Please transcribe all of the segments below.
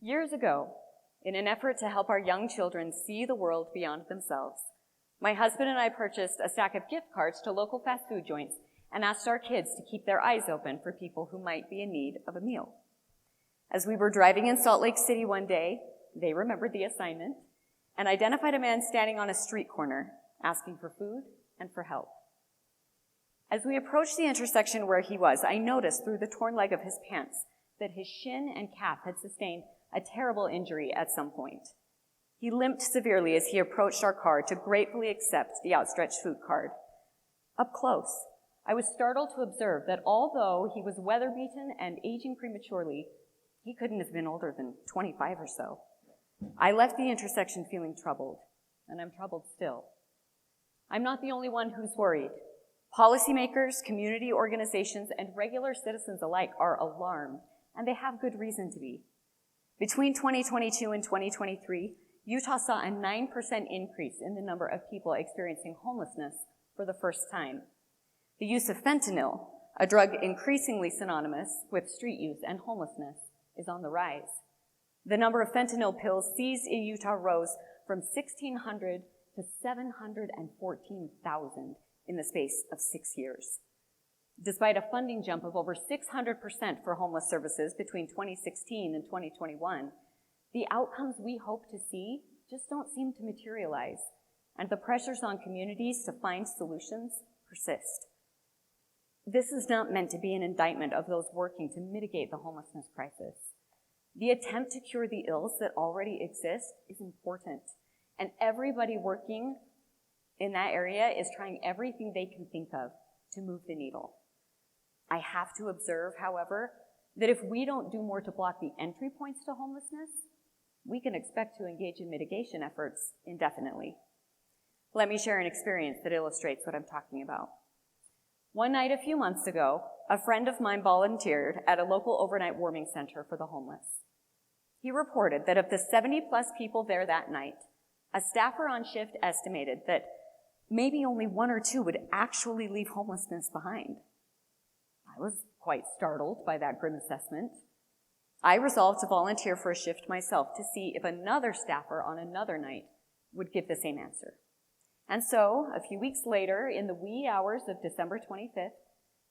Years ago, in an effort to help our young children see the world beyond themselves, my husband and I purchased a stack of gift cards to local fast food joints and asked our kids to keep their eyes open for people who might be in need of a meal. As we were driving in Salt Lake City one day, they remembered the assignment and identified a man standing on a street corner asking for food and for help. As we approached the intersection where he was, I noticed through the torn leg of his pants that his shin and calf had sustained a terrible injury at some point. He limped severely as he approached our car to gratefully accept the outstretched food card. Up close, I was startled to observe that although he was weather-beaten and aging prematurely, he couldn't have been older than 25 or so. I left the intersection feeling troubled, and I'm troubled still. I'm not the only one who's worried. Policymakers, community organizations, and regular citizens alike are alarmed, and they have good reason to be. Between 2022 and 2023, Utah saw a 9% increase in the number of people experiencing homelessness for the first time. The use of fentanyl, a drug increasingly synonymous with street use and homelessness, is on the rise. The number of fentanyl pills seized in Utah rose from 1,600 to 714,000 in the space of 6 years. Despite a funding jump of over 600% for homeless services between 2016 and 2021, the outcomes we hope to see just don't seem to materialize, and the pressures on communities to find solutions persist. This is not meant to be an indictment of those working to mitigate the homelessness crisis. The attempt to cure the ills that already exist is important, and everybody working in that area is trying everything they can think of to move the needle. I have to observe, however, that if we don't do more to block the entry points to homelessness, we can expect to engage in mitigation efforts indefinitely. Let me share an experience that illustrates what I'm talking about. One night a few months ago, a friend of mine volunteered at a local overnight warming center for the homeless. He reported that of the 70-plus people there that night, a staffer on shift estimated that maybe only 1 or 2 would actually leave homelessness behind. I was quite startled by that grim assessment. I resolved to volunteer for a shift myself to see if another staffer on another night would give the same answer. And so, a few weeks later, in the wee hours of December 25th,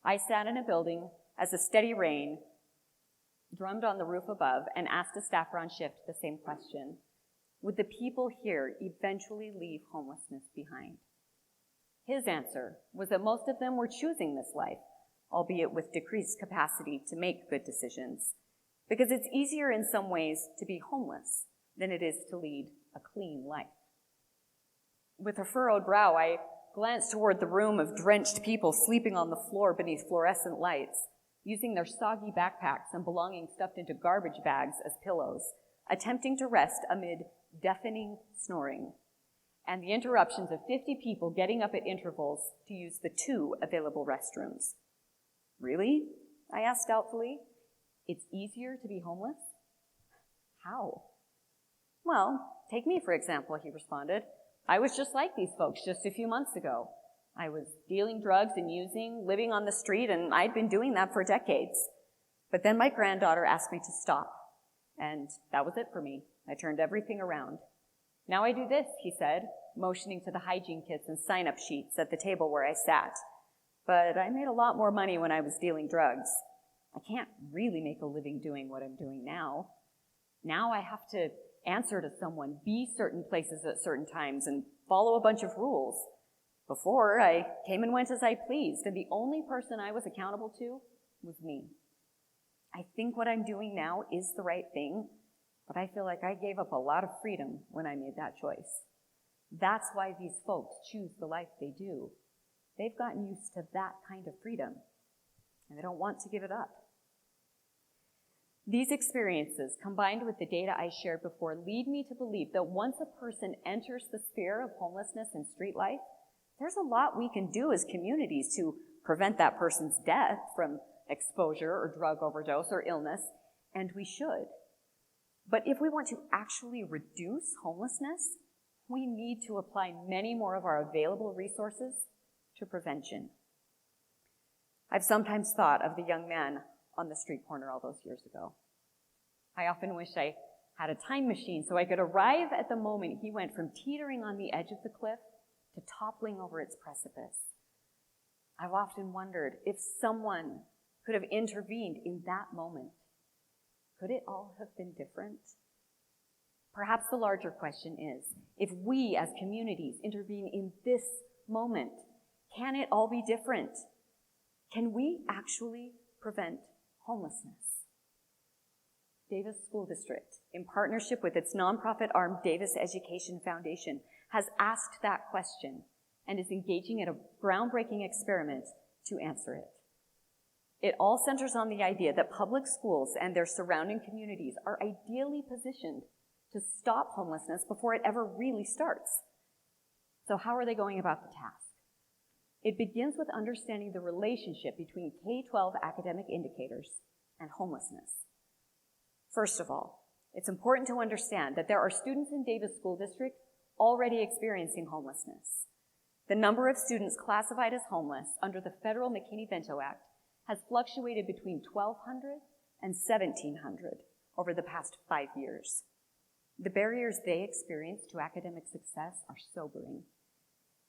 I sat in a building as a steady rain drummed on the roof above and asked a staffer on shift the same question. Would the people here eventually leave homelessness behind? His answer was that most of them were choosing this life, albeit with decreased capacity to make good decisions, because it's easier in some ways to be homeless than it is to lead a clean life. With a furrowed brow, I glanced toward the room of drenched people sleeping on the floor beneath fluorescent lights, using their soggy backpacks and belongings stuffed into garbage bags as pillows, attempting to rest amid deafening snoring, and the interruptions of 50 people getting up at intervals to use the 2 available restrooms. Really? I asked doubtfully. It's easier to be homeless? How? Well, take me for example, he responded. I was just like these folks just a few months ago. I was dealing drugs and using, living on the street, and I'd been doing that for decades. But then my granddaughter asked me to stop, and that was it for me. I turned everything around. Now I do this, he said, motioning to the hygiene kits and sign-up sheets at the table where I sat. But I made a lot more money when I was dealing drugs. I can't really make a living doing what I'm doing now. Now I have to answer to someone, be certain places at certain times, and follow a bunch of rules. Before, I came and went as I pleased, and the only person I was accountable to was me. I think what I'm doing now is the right thing, but I feel like I gave up a lot of freedom when I made that choice. That's why these folks choose the life they do. They've gotten used to that kind of freedom, and they don't want to give it up. These experiences, combined with the data I shared before, lead me to believe that once a person enters the sphere of homelessness and street life, there's a lot we can do as communities to prevent that person's death from exposure or drug overdose or illness, and we should. But if we want to actually reduce homelessness, we need to apply many more of our available resources to prevention. I've sometimes thought of the young man on the street corner all those years ago. I often wish I had a time machine so I could arrive at the moment he went from teetering on the edge of the cliff to toppling over its precipice. I've often wondered if someone could have intervened in that moment. Could it all have been different? Perhaps the larger question is, if we as communities intervene in this moment, can it all be different? Can we actually prevent homelessness? Davis School District, in partnership with its nonprofit arm, Davis Education Foundation, has asked that question and is engaging in a groundbreaking experiment to answer it. It all centers on the idea that public schools and their surrounding communities are ideally positioned to stop homelessness before it ever really starts. So how are they going about the task? It begins with understanding the relationship between K-12 academic indicators and homelessness. First of all, it's important to understand that there are students in Davis School District already experiencing homelessness. The number of students classified as homeless under the federal McKinney-Vento Act has fluctuated between 1,200 and 1,700 over the past 5 years. The barriers they experience to academic success are sobering.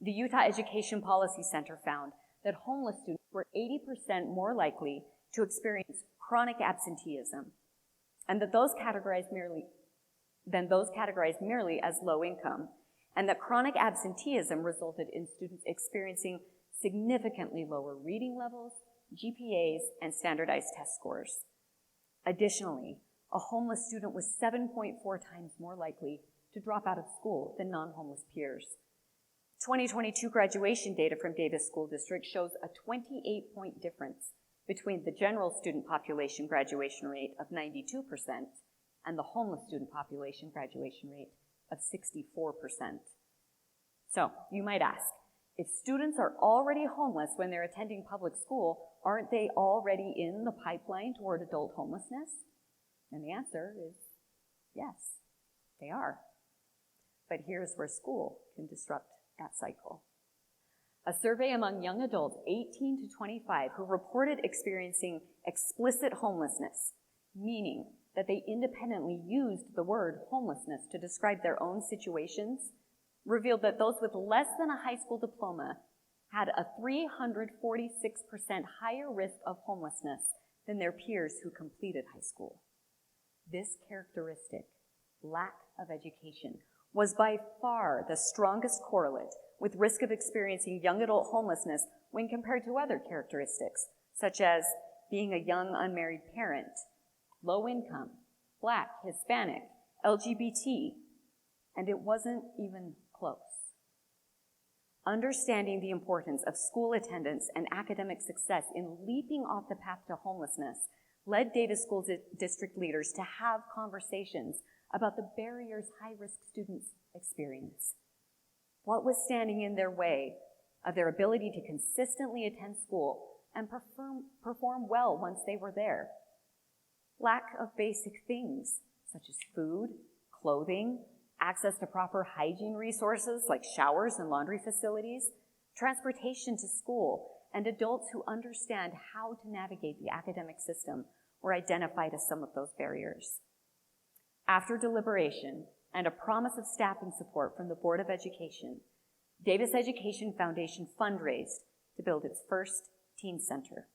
The Utah Education Policy Center found that homeless students were 80% more likely to experience chronic absenteeism, and that those categorized merely as low income, and that chronic absenteeism resulted in students experiencing significantly lower reading levels, GPAs, and standardized test scores. Additionally, a homeless student was 7.4 times more likely to drop out of school than non-homeless peers. 2022 graduation data from Davis School District shows a 28-point difference between the general student population graduation rate of 92% and the homeless student population graduation rate of 64%. So, you might ask, if students are already homeless when they're attending public school, aren't they already in the pipeline toward adult homelessness? And the answer is yes, they are. But here's where school can disrupt that cycle. A survey among young adults 18 to 25 who reported experiencing explicit homelessness, meaning that they independently used the word homelessness to describe their own situations, revealed that those with less than a high school diploma had a 346% higher risk of homelessness than their peers who completed high school. This characteristic, lack of education, was by far the strongest correlate with risk of experiencing young adult homelessness when compared to other characteristics, such as being a young unmarried parent, low income, Black, Hispanic, LGBT, and it wasn't even close. Understanding the importance of school attendance and academic success in leaping off the path to homelessness led Davis School District leaders to have conversations about the barriers high-risk students experience. What was standing in their way of their ability to consistently attend school and perform well once they were there? Lack of basic things such as food, clothing, access to proper hygiene resources like showers and laundry facilities, transportation to school, and adults who understand how to navigate the academic system were identified as some of those barriers. After deliberation and a promise of staffing support from the Board of Education, Davis Education Foundation fundraised to build its first teen center.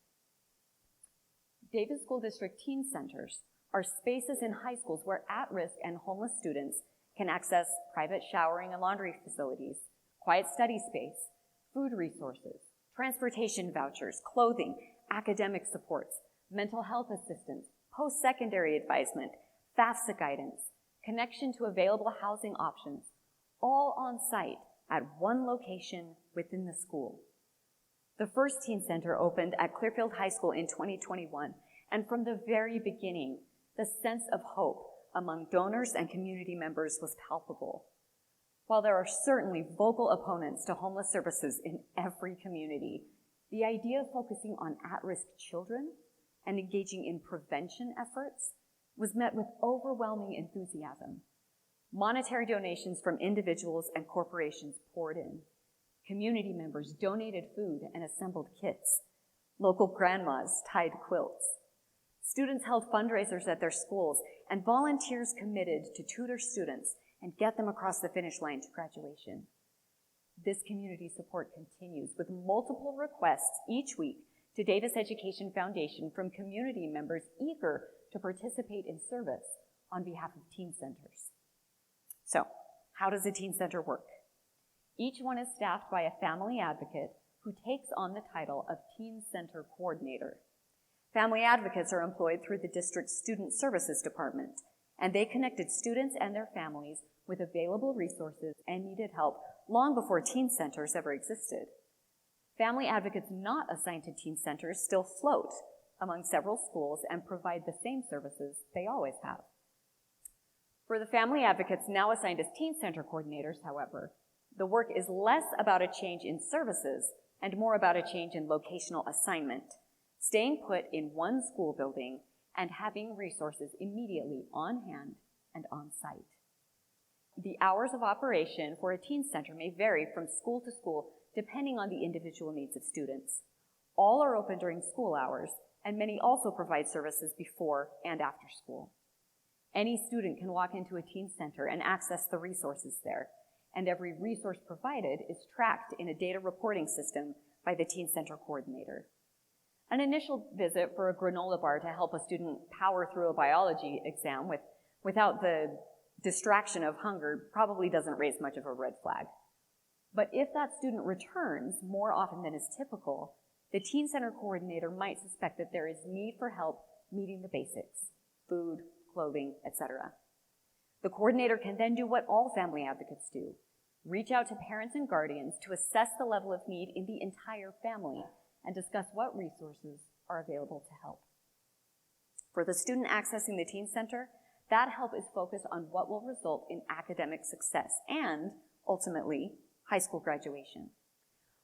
Davis School District teen centers are spaces in high schools where at-risk and homeless students can access private showering and laundry facilities, quiet study space, food resources, transportation vouchers, clothing, academic supports, mental health assistance, post-secondary advisement, FAFSA guidance, connection to available housing options, all on site at one location within the school. The first teen center opened at Clearfield High School in 2021, and from the very beginning, the sense of hope among donors and community members was palpable. While there are certainly vocal opponents to homeless services in every community, the idea of focusing on at-risk children and engaging in prevention efforts was met with overwhelming enthusiasm. Monetary donations from individuals and corporations poured in. Community members donated food and assembled kits. Local grandmas tied quilts. Students held fundraisers at their schools, and volunteers committed to tutor students and get them across the finish line to graduation. This community support continues with multiple requests each week to Davis Education Foundation from community members eager to participate in service on behalf of teen centers. So, how does a teen center work? Each one is staffed by a family advocate who takes on the title of Teen Center Coordinator. Family advocates are employed through the district's Student Services Department, and they connected students and their families with available resources and needed help long before teen centers ever existed. Family advocates not assigned to teen centers still float among several schools and provide the same services they always have. For the family advocates now assigned as teen center coordinators, however, the work is less about a change in services and more about a change in locational assignment, staying put in one school building and having resources immediately on hand and on site. The hours of operation for a teen center may vary from school to school depending on the individual needs of students. All are open during school hours, and many also provide services before and after school. Any student can walk into a teen center and access the resources there, and every resource provided is tracked in a data reporting system by the teen center coordinator. An initial visit for a granola bar to help a student power through a biology exam without the distraction of hunger probably doesn't raise much of a red flag. But if that student returns more often than is typical, the teen center coordinator might suspect that there is need for help meeting the basics, food, clothing, etc. The coordinator can then do what all family advocates do, reach out to parents and guardians to assess the level of need in the entire family and discuss what resources are available to help. For the student accessing the teen center, that help is focused on what will result in academic success and, ultimately, high school graduation.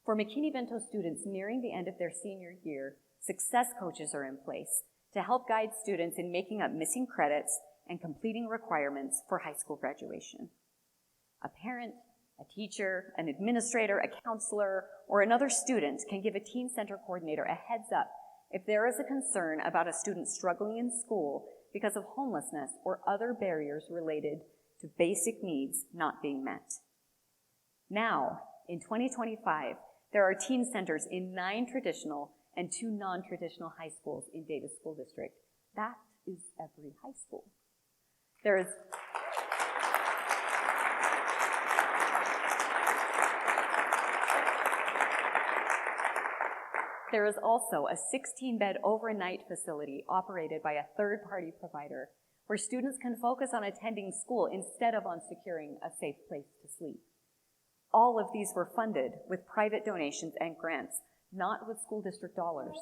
For McKinney-Vento students nearing the end of their senior year, success coaches are in place to help guide students in making up missing credits and completing requirements for high school graduation. A parent, a teacher, an administrator, a counselor, or another student can give a teen center coordinator a heads up if there is a concern about a student struggling in school because of homelessness or other barriers related to basic needs not being met. Now, in 2025, there are teen centers in 9 traditional and 2 non-traditional high schools in Davis School District. That is every high school. There is also a 16-bed overnight facility operated by a third-party provider where students can focus on attending school instead of on securing a safe place to sleep. All of these were funded with private donations and grants, not with school district dollars.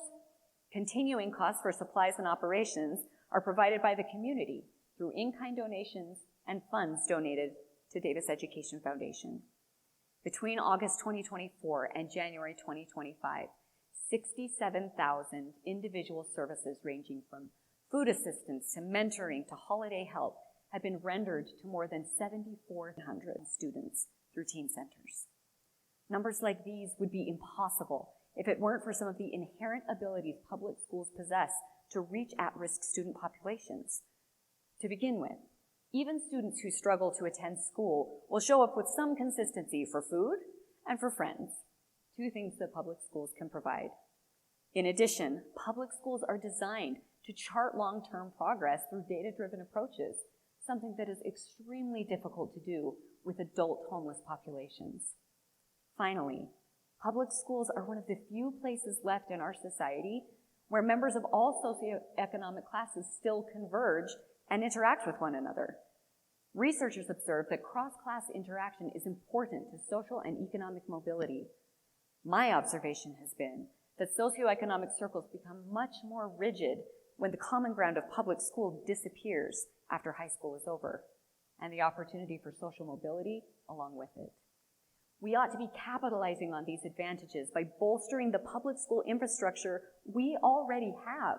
Continuing costs for supplies and operations are provided by the community through in-kind donations and funds donated to Davis Education Foundation. Between August 2024 and January 2025, 67,000 individual services ranging from food assistance to mentoring to holiday help have been rendered to more than 7,400 students through teen centers. Numbers like these would be impossible if it weren't for some of the inherent abilities public schools possess to reach at-risk student populations. To begin with, even students who struggle to attend school will show up with some consistency for food and for friends, 2 things that public schools can provide. In addition, public schools are designed to chart long-term progress through data-driven approaches, something that is extremely difficult to do with adult homeless populations. Finally, public schools are one of the few places left in our society where members of all socioeconomic classes still converge and interact with one another. Researchers observe that cross-class interaction is important to social and economic mobility. My observation has been that socioeconomic circles become much more rigid when the common ground of public school disappears after high school is over, and the opportunity for social mobility along with it. We ought to be capitalizing on these advantages by bolstering the public school infrastructure we already have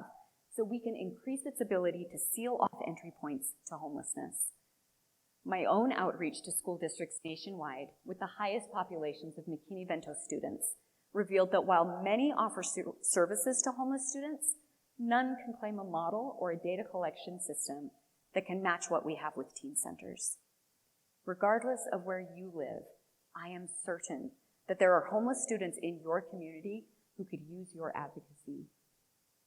so we can increase its ability to seal off entry points to homelessness. My own outreach to school districts nationwide with the highest populations of McKinney-Vento students revealed that while many offer services to homeless students, None can claim a model or a data collection system that can match what we have with teen centers. Regardless of where you live, I am certain that there are homeless students in your community who could use your advocacy.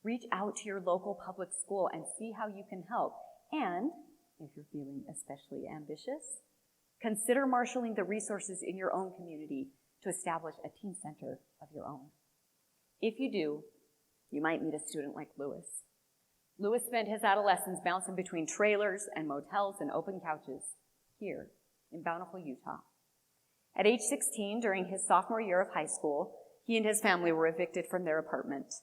Reach out to your local public school and see how you can help. And, if you're feeling especially ambitious, consider marshaling the resources in your own community to establish a teen center of your own. If you do, you might meet a student like Lewis. Lewis spent his adolescence bouncing between trailers and motels and open couches here in Bountiful, Utah. At age 16, during his sophomore year of high school, he and his family were evicted from their apartment.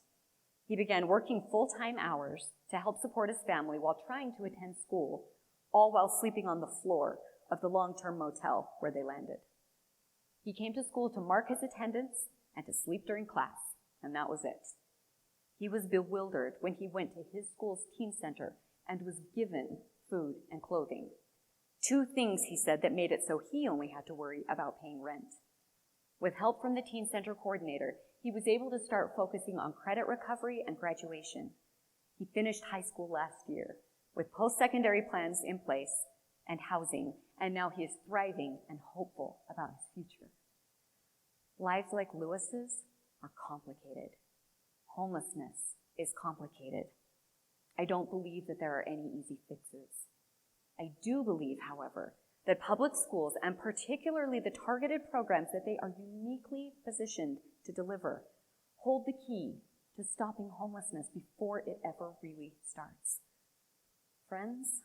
He began working full-time hours to help support his family while trying to attend school, all while sleeping on the floor of the long-term motel where they landed. He came to school to mark his attendance and to sleep during class, and that was it. He was bewildered when he went to his school's teen center and was given food and clothing. Two things, he said, that made it so he only had to worry about paying rent. With help from the teen center coordinator, he was able to start focusing on credit recovery and graduation. He finished high school last year with post-secondary plans in place and housing, and now he is thriving and hopeful about his future. Lives like Lewis's are complicated. Homelessness is complicated. I don't believe that there are any easy fixes. I do believe, however, that public schools, and particularly the targeted programs that they are uniquely positioned to deliver, hold the key to stopping homelessness before it ever really starts. Friends,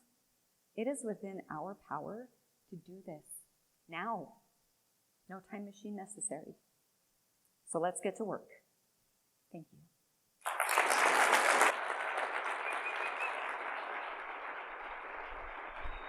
it is within our power to do this now. No time machine necessary. So let's get to work. Thank you.